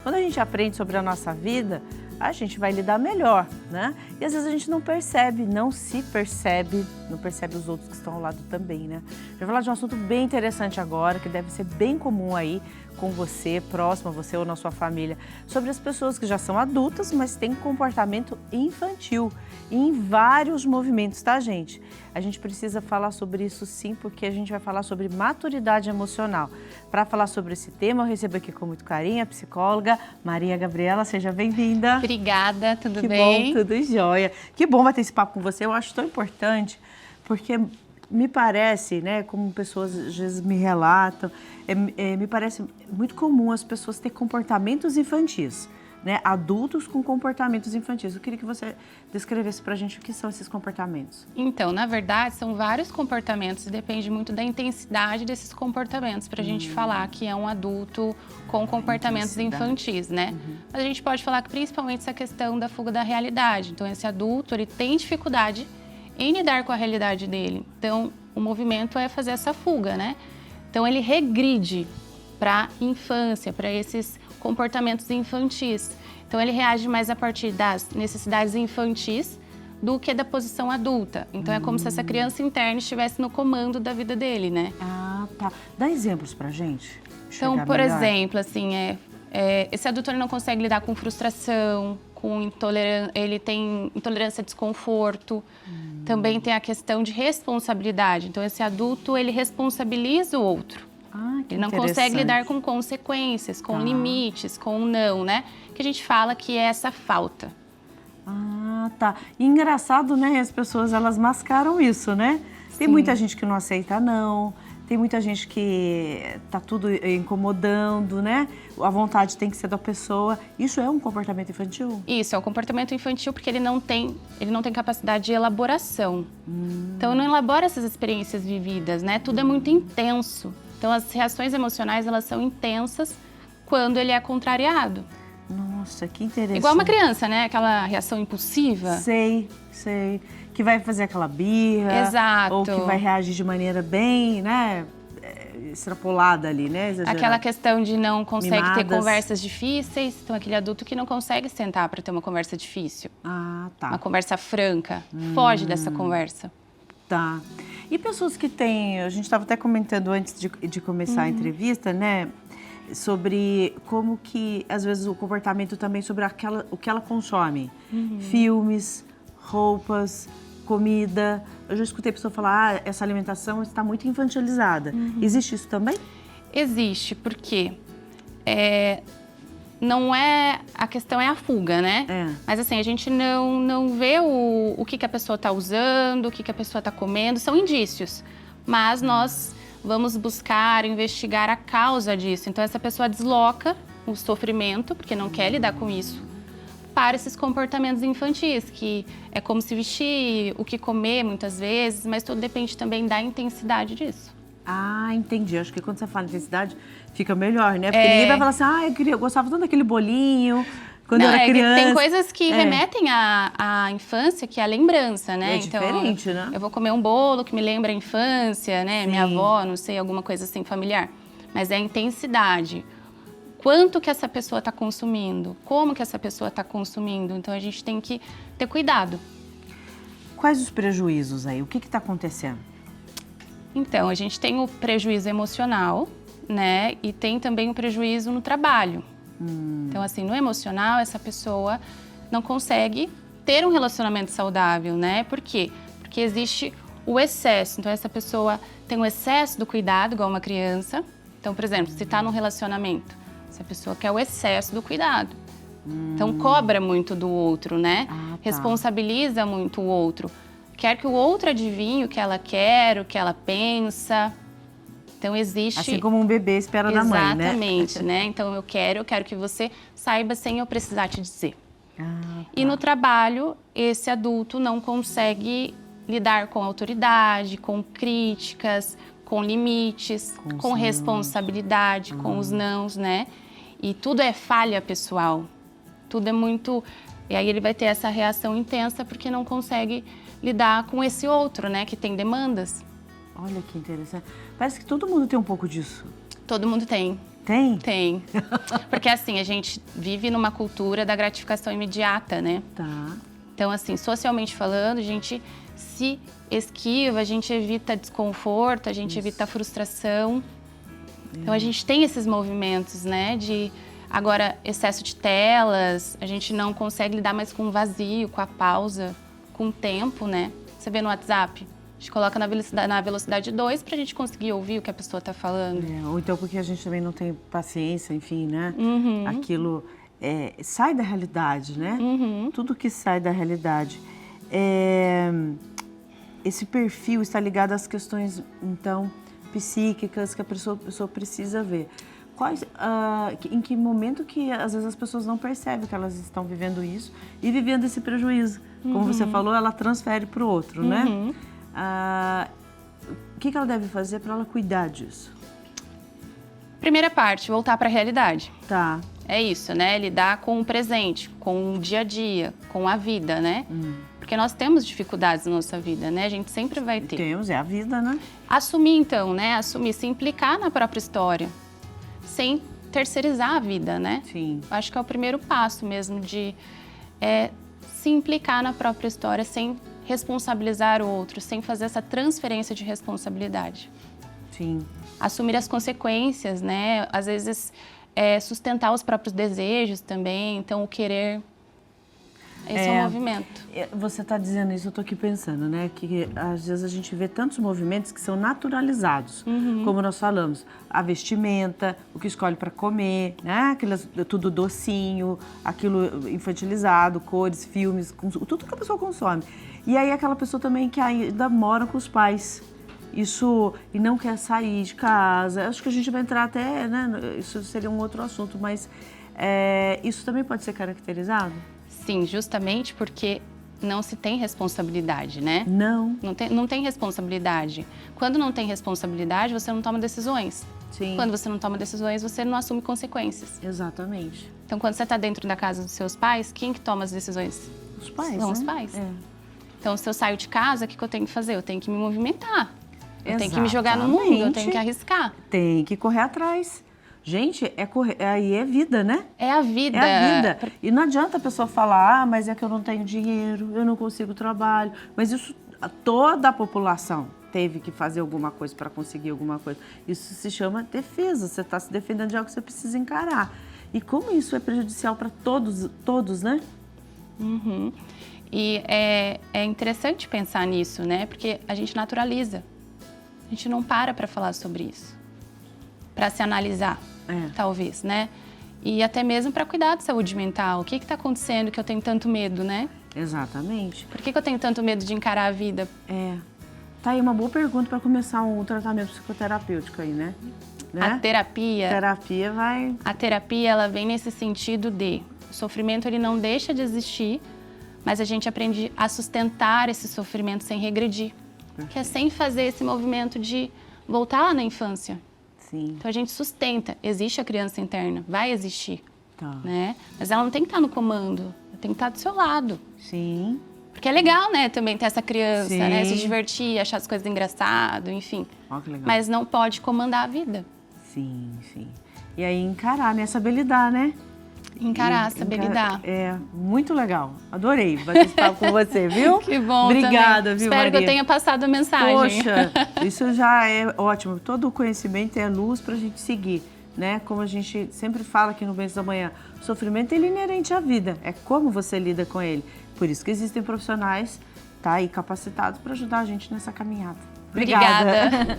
Quando a gente aprende sobre a nossa vida, a gente vai lidar melhor, né? E às vezes a gente não percebe, não se percebe, não percebe os outros que estão ao lado também, né? Eu vou falar de um assunto bem interessante agora, que deve ser bem comum aí com você, próximo a você ou na sua família, sobre as pessoas que já são adultas, mas têm comportamento infantil em vários movimentos, tá, gente? A gente precisa falar sobre isso sim, porque a gente vai falar sobre maturidade emocional. Para falar sobre esse tema, eu recebo aqui com muito carinho a psicóloga Maria Gabriela, seja bem-vinda. Obrigada, tudo Que bem? bom, tudo jóia. Que bom bater esse papo com você, eu acho tão importante, porque me parece, né, como pessoas às vezes me relatam, me parece muito comum as pessoas terem comportamentos infantis, né, adultos com comportamentos infantis. Eu queria que você descrevesse pra gente o que são esses comportamentos. Então, na verdade, são vários comportamentos e depende muito da intensidade desses comportamentos para a gente falar que é um adulto com comportamentos infantis, né? Mas a gente pode falar que principalmente essa questão da fuga da realidade. Então, esse adulto, ele tem dificuldade em lidar com a realidade dele. Então, o movimento é fazer essa fuga, né? Então, ele regride para a infância, para esses comportamentos infantis. Então, ele reage mais a partir das necessidades infantis do que da posição adulta. Então, é como se essa criança interna estivesse no comando da vida dele, né? Ah, tá. Dá exemplos pra gente. Então, Chegar por melhor. exemplo, assim, esse adulto ele não consegue lidar com frustração, com intolerância, ele tem intolerância a desconforto. Também tem a questão de responsabilidade. Então, esse adulto, ele responsabiliza o outro. Ah, que Ele não consegue interessante. lidar com consequências, com Tá. limites, com não, né? Que a gente fala que é essa falta. Ah, tá. E engraçado, né? As pessoas, elas mascaram isso, né? Tem Sim. muita gente que não aceita não, tem muita gente que tá tudo incomodando, né? A vontade tem que ser da pessoa. Isso é um comportamento infantil? Isso, é o comportamento infantil porque ele não tem capacidade de elaboração. Então, não elabora essas experiências vividas, né? Tudo é muito intenso. Então, as reações emocionais, elas são intensas quando ele é contrariado. Nossa, que interessante. Igual uma criança, né? Aquela reação impulsiva. Sei. Que vai fazer aquela birra. Exato. Ou que vai reagir de maneira bem, né? Extrapolada ali, né? Exagerada. Aquela questão de não consegue ter Mimadas. conversas difíceis. Então, aquele adulto que não consegue sentar para ter uma conversa difícil. Ah, tá. Uma conversa franca. Foge dessa conversa. Tá. E pessoas que têm, a gente estava até comentando antes de começar a entrevista, né? Sobre como que, às vezes, o comportamento também sobre o que ela consome. Filmes, roupas, comida. Eu já escutei pessoa falar, essa alimentação está muito infantilizada. Existe isso também? Existe, porque não é... A questão é a fuga, né? É. Mas assim, a gente não vê o que a pessoa está usando, o que a pessoa está comendo, são indícios. Mas nós vamos buscar, investigar a causa disso. Então, essa pessoa desloca o sofrimento, porque não quer lidar com isso, para esses comportamentos infantis, que é como se vestir, o que comer muitas vezes, mas tudo depende também da intensidade disso. Ah, entendi. Acho que quando você fala intensidade, fica melhor, né? Porque ninguém vai falar assim, eu gostava tanto daquele bolinho quando eu era que criança. tem coisas que remetem à infância, que é a lembrança, né? É diferente, né? Eu vou comer um bolo que me lembra a infância, né? Sim. Minha avó, não sei, alguma coisa assim familiar. Mas é a intensidade. Quanto que essa pessoa está consumindo? Como que essa pessoa está consumindo? Então, a gente tem que ter cuidado. Quais os prejuízos aí? O que está acontecendo? Então, a gente tem o prejuízo emocional, né? E tem também o prejuízo no trabalho. Então, assim, no emocional, essa pessoa não consegue ter um relacionamento saudável, né? Por quê? Porque existe o excesso. Então, essa pessoa tem o excesso do cuidado, igual uma criança. Então, por exemplo, se está num relacionamento, essa pessoa quer o excesso do cuidado. Então, cobra muito do outro, né? Ah, tá. Responsabiliza muito o outro. Quer que o outro adivinhe o que ela quer, o que ela pensa. Então, existe... Assim como um bebê espera da mãe, né? Exatamente, né? Então, eu quero que você saiba sem eu precisar te dizer. Ah, E no trabalho, esse adulto não consegue lidar com autoridade, com críticas, com limites, com responsabilidade, com os nãos, né? E tudo é falha pessoal. Tudo é muito... E aí ele vai ter essa reação intensa porque não consegue lidar com esse outro, né? Que tem demandas. Olha que interessante. Parece que todo mundo tem um pouco disso. Todo mundo tem. Tem? Tem. Porque assim, a gente vive numa cultura da gratificação imediata, né? Tá. Então, assim, socialmente falando, a gente se esquiva, a gente evita desconforto, a gente evita frustração. Então, a gente tem esses movimentos, né? Agora, excesso de telas, a gente não consegue lidar mais com o vazio, com a pausa, com o tempo, né? Você vê no WhatsApp, a gente coloca na velocidade 2 pra gente conseguir ouvir o que a pessoa tá falando. Ou então porque a gente também não tem paciência, enfim, né? Aquilo sai da realidade, né? Tudo que sai da realidade. Esse perfil está ligado às questões, então, psíquicas que a pessoa precisa ver. Em que momento que às vezes as pessoas não percebem que elas estão vivendo isso e vivendo esse prejuízo? Como você falou, ela transfere para o outro, né? O que ela deve fazer para ela cuidar disso? Primeira parte, voltar para a realidade. Tá. É isso, né? Lidar com o presente, com o dia a dia, com a vida, né? Porque nós temos dificuldades na nossa vida, né? A gente sempre vai ter. Temos, é a vida, né? Assumir, então, né? Assumir, se implicar na própria história, sem terceirizar a vida, né? Sim. Acho que é o primeiro passo mesmo de se implicar na própria história, sem responsabilizar o outro, sem fazer essa transferência de responsabilidade. Sim. Assumir as consequências, né? Às vezes, sustentar os próprios desejos também, então o querer. Esse é o movimento. Você está dizendo isso, eu estou aqui pensando, né? Que às vezes a gente vê tantos movimentos que são naturalizados, como nós falamos, a vestimenta, o que escolhe para comer, né? Tudo docinho, aquilo infantilizado, cores, filmes, tudo que a pessoa consome. E aí aquela pessoa também que ainda mora com os pais. E não quer sair de casa. Acho que a gente vai entrar até, né? Isso seria um outro assunto, mas isso também pode ser caracterizado? Sim, justamente porque não se tem responsabilidade, né? Não. Não tem responsabilidade. Quando não tem responsabilidade, você não toma decisões. Sim. Quando você não toma decisões, você não assume consequências. Exatamente. Então, quando você está dentro da casa dos seus pais, quem que toma as decisões? Os pais, São né? os pais. Então, se eu saio de casa, o que eu tenho que fazer? Eu tenho que me movimentar. Eu tenho que me jogar no mundo, eu tenho que arriscar. Tem que correr atrás. Gente, aí é vida, né? É a vida. É a vida. E não adianta a pessoa falar, mas é que eu não tenho dinheiro, eu não consigo trabalho. Mas isso, toda a população teve que fazer alguma coisa para conseguir alguma coisa. Isso se chama defesa. Você está se defendendo de algo que você precisa encarar. E como isso é prejudicial para todos, né? E é interessante pensar nisso, né? Porque a gente naturaliza. A gente não para falar sobre isso. Para se analisar, talvez, né? E até mesmo para cuidar de saúde mental. O que está acontecendo que eu tenho tanto medo, né? Exatamente. Por que eu tenho tanto medo de encarar a vida? Tá aí uma boa pergunta para começar um tratamento psicoterapêutico aí, né? A terapia... A terapia, ela vem nesse sentido de... O sofrimento, ele não deixa de existir, mas a gente aprende a sustentar esse sofrimento sem regredir. Que é sem fazer esse movimento de voltar lá na infância. Sim. Então, a gente sustenta. Existe a criança interna, vai existir. Tá. Né? Mas ela não tem que estar no comando, ela tem que estar do seu lado. Sim. Porque é legal, né, também ter essa criança, Sim. né? Se divertir, achar as coisas engraçadas, enfim. Ó, que legal. Mas não pode comandar a vida. Sim, sim. E aí encarar, né? Saber lidar, né? Encarar, saber lidar. Muito legal. Adorei bater esse papo com você, viu? Que bom. Obrigada, também. viu, Espero Maria? que eu tenha passado a mensagem. Poxa, isso já é ótimo. Todo o conhecimento é luz pra gente seguir, né? Como a gente sempre fala aqui no Bens da Manhã, o sofrimento ele é inerente à vida. É como você lida com ele. Por isso que existem profissionais aí capacitados para ajudar a gente nessa caminhada. Obrigada.